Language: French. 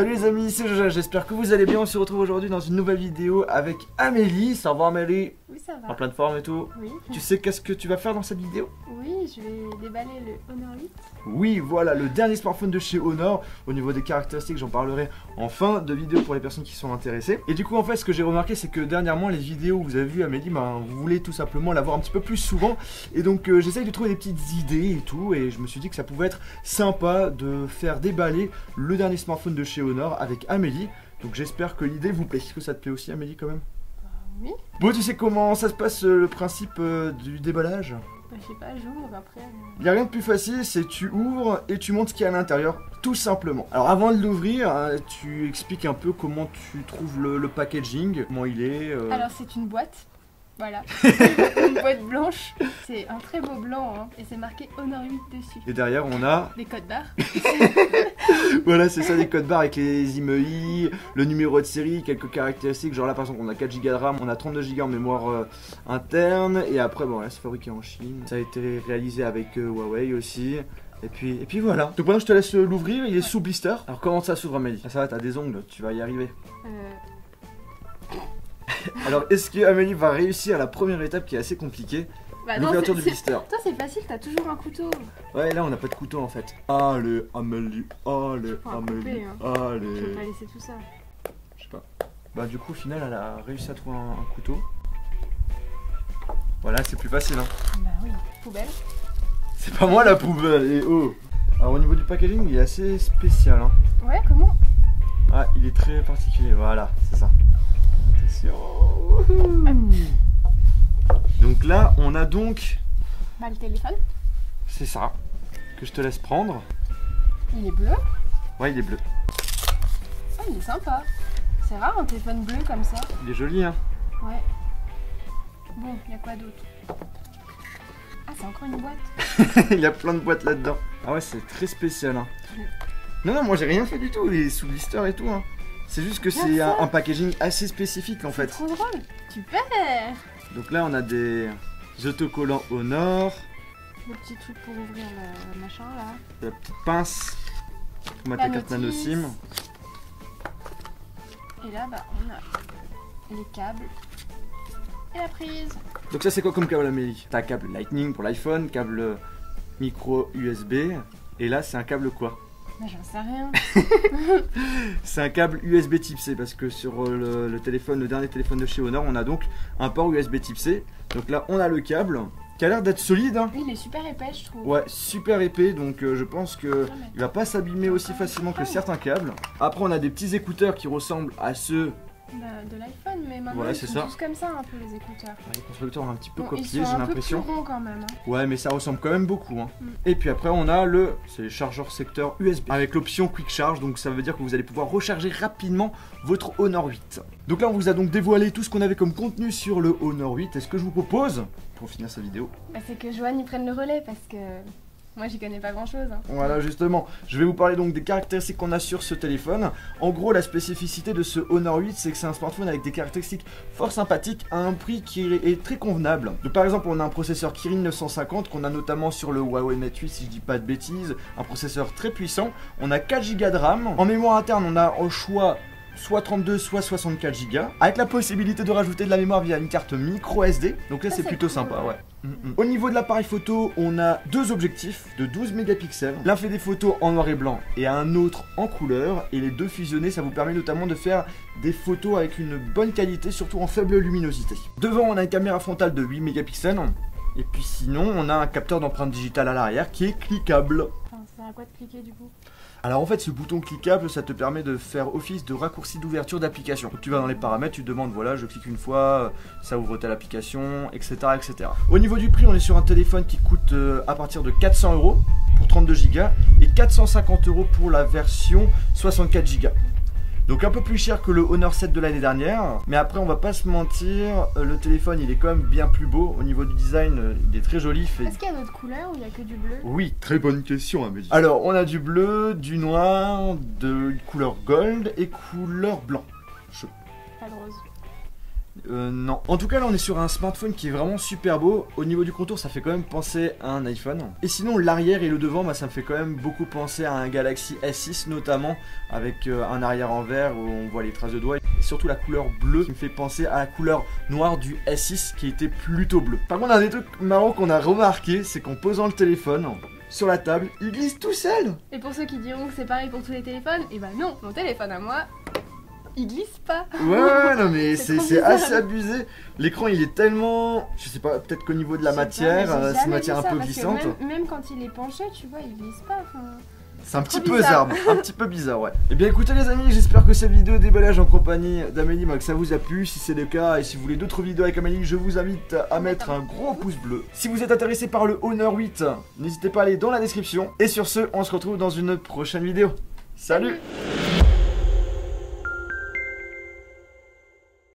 Salut les amis, c'est Joja, j'espère que vous allez bien. On se retrouve aujourd'hui dans une nouvelle vidéo avec Amélie. Ça va Amélie? Oui, ça va. En pleine forme et tout? Oui. Tu sais qu'est-ce que tu vas faire dans cette vidéo? Oui, je vais déballer le Honor 8. Oui, voilà, le dernier smartphone de chez Honor. Au niveau des caractéristiques, j'en parlerai en fin de vidéo pour les personnes qui sont intéressées. Et du coup, en fait, ce que j'ai remarqué, c'est que dernièrement, les vidéos où vous avez vu Amélie, vous voulez tout simplement la voir un petit peu plus souvent. Et donc, j'essaye de trouver des petites idées et tout. Et je me suis dit que ça pouvait être sympa de faire déballer le dernier smartphone de chez Honor avec Amélie. Donc, j'espère que l'idée vous plaît. Est-ce que ça te plaît aussi, Amélie, quand même? Oui. Bon, tu sais comment ça se passe le principe du déballage? Bah, je sais pas, j'ouvre après. Il n'y a rien de plus facile, c'est tu ouvres et tu montres ce qu'il y a à l'intérieur, tout simplement. Alors avant de l'ouvrir, tu expliques un peu comment tu trouves le packaging, comment il est. Alors c'est une boîte, voilà, une boîte blanche. C'est un très beau blanc hein, et c'est marqué Honor 8 dessus. Et derrière on a... Des codes barres. Voilà, c'est ça, des codes barres avec les IMEI, le numéro de série, quelques caractéristiques. Genre là par exemple on a 4 Go de RAM, on a 32 Go en mémoire interne. Et après bon là c'est fabriqué en Chine. Ça a été réalisé avec Huawei aussi. Et puis voilà. Donc maintenant je te laisse l'ouvrir, il est sous blister. Alors comment ça s'ouvre Amélie? Ça va, t'as des ongles, tu vas y arriver. Alors est-ce que Amélie va réussir à la première étape qui est assez compliquée? Bah l'ouverture du blister. Toi c'est facile, t'as toujours un couteau. Ouais, là on n'a pas de couteau en fait. Allez Amélie, allez Amélie, couper, allez. Je vais pas laisser tout ça. Je sais pas. Bah du coup au final elle a réussi à trouver un couteau. Voilà, c'est plus facile hein. Bah oui, poubelle. C'est pas moi la poubelle, et oh. Alors au niveau du packaging il est assez spécial hein. Ouais, comment? Ah, il est très particulier, voilà, c'est ça. Attention. Donc là on a donc... Bah le téléphone. C'est ça, que je te laisse prendre. Il est bleu. Ouais, il est bleu. Ah, il est sympa. C'est rare un téléphone bleu comme ça. Il est joli hein. Ouais. Bon, il y a quoi d'autre? Ah, c'est encore une boîte. Il y a plein de boîtes là-dedans. Ah ouais, c'est très spécial hein. Non, moi j'ai rien fait du tout, il est sous blister et tout hein. C'est juste que c'est un packaging assez spécifique en fait. C'est trop drôle. Super. Donc là on a des autocollants Honor. Le petit truc pour ouvrir le machin là. La petite pince pour mettre la carte nano SIM. Et là bah on a les câbles et la prise. Donc ça c'est quoi comme câble Amélie? T'as un câble Lightning pour l'iPhone, câble micro USB. Et là c'est un câble quoi? Mais j'en sais rien. C'est un câble USB type C parce que sur le téléphone, le dernier téléphone de chez Honor, on a donc un port USB type C. Donc là on a le câble qui a l'air d'être solide hein. Oui, il est super épais je trouve. Ouais, super épais, donc je pense que il va pas s'abîmer aussi facilement que certains câbles. Après on a des petits écouteurs qui ressemblent à ceux de l'iPhone, mais maintenant voilà, ils sont tous comme ça un peu les écouteurs. Les constructeurs ont un petit peu Bon, copié, j'ai l'impression. Ils sont un peu plus ronds quand même. Hein. Ouais, mais ça ressemble quand même beaucoup. Hein. Et puis après, on a c'est les chargeurs secteur USB avec l'option Quick Charge. Donc ça veut dire que vous allez pouvoir recharger rapidement votre Honor 8. Donc là, on vous a donc dévoilé tout ce qu'on avait comme contenu sur le Honor 8. Et ce que je vous propose pour finir cette vidéo, bah, c'est que Joanne y prenne le relais parce que moi j'y connais pas grand chose. Hein. Voilà, justement, je vais vous parler donc des caractéristiques qu'on a sur ce téléphone. En gros, la spécificité de ce Honor 8, c'est que c'est un smartphone avec des caractéristiques fort sympathiques à un prix qui est très convenable. Donc, par exemple, on a un processeur Kirin 950 qu'on a notamment sur le Huawei Mate 8, si je dis pas de bêtises, un processeur très puissant. On a 4 Go de RAM. En mémoire interne, on a au choix soit 32 soit 64 Go avec la possibilité de rajouter de la mémoire via une carte micro SD. Donc là c'est plutôt cool, sympa ouais. Au niveau de l'appareil photo, on a deux objectifs de 12 mégapixels. L'un fait des photos en noir et blanc et un autre en couleur. Et les deux fusionnés, ça vous permet notamment de faire des photos avec une bonne qualité, surtout en faible luminosité. Devant, on a une caméra frontale de 8 mégapixels. Et puis sinon, on a un capteur d'empreinte digitale à l'arrière qui est cliquable. Enfin, ça sert à quoi de cliquer du coup? Alors en fait ce bouton cliquable ça te permet de faire office de raccourci d'ouverture d'application. Donc tu vas dans les paramètres, tu demandes voilà je clique une fois, ça ouvre telle application, etc. etc. Au niveau du prix on est sur un téléphone qui coûte à partir de 400 € pour 32 Go et 450 € pour la version 64 Go. Donc un peu plus cher que le Honor 7 de l'année dernière. Mais après on va pas se mentir, le téléphone il est quand même bien plus beau. Au niveau du design il est très joli. Est-ce qu'il y a d'autres couleurs ou il y a que du bleu? Oui, très bonne question Amélie. Alors on a du bleu, du noir, de couleur gold et couleur blanc. Pas de rose. Non. En tout cas là on est sur un smartphone qui est vraiment super beau. Au niveau du contour ça fait quand même penser à un iPhone. Et sinon l'arrière et le devant bah, ça me fait quand même beaucoup penser à un Galaxy S6 notamment. Avec un arrière en verre où on voit les traces de doigts. Et surtout la couleur bleue qui me fait penser à la couleur noire du S6 qui était plutôt bleu. Par contre un des trucs marrants qu'on a remarqué c'est qu'en posant le téléphone sur la table, il glisse tout seul. Et pour ceux qui diront que c'est pareil pour tous les téléphones, et bah non, mon téléphone à moi, il glisse pas. Ouais, non mais C'est trop c'est bizarre. assez abusé. L'écran il est tellement, je sais pas, peut-être qu'au niveau de la matière, c'est une matière un peu glissante. Même quand il est penché, tu vois, il glisse pas. C'est un petit trop peu bizarre. bizarre, un petit peu bizarre, ouais. Et bien écoutez les amis, j'espère que cette vidéo déballage en compagnie d'Amélie, que ça vous a plu. Si c'est le cas et si vous voulez d'autres vidéos avec Amélie, je vous invite à mettre un gros pouce bleu. Si vous êtes intéressé par le Honor 8, n'hésitez pas à aller dans la description. Et sur ce, on se retrouve dans une prochaine vidéo. Salut.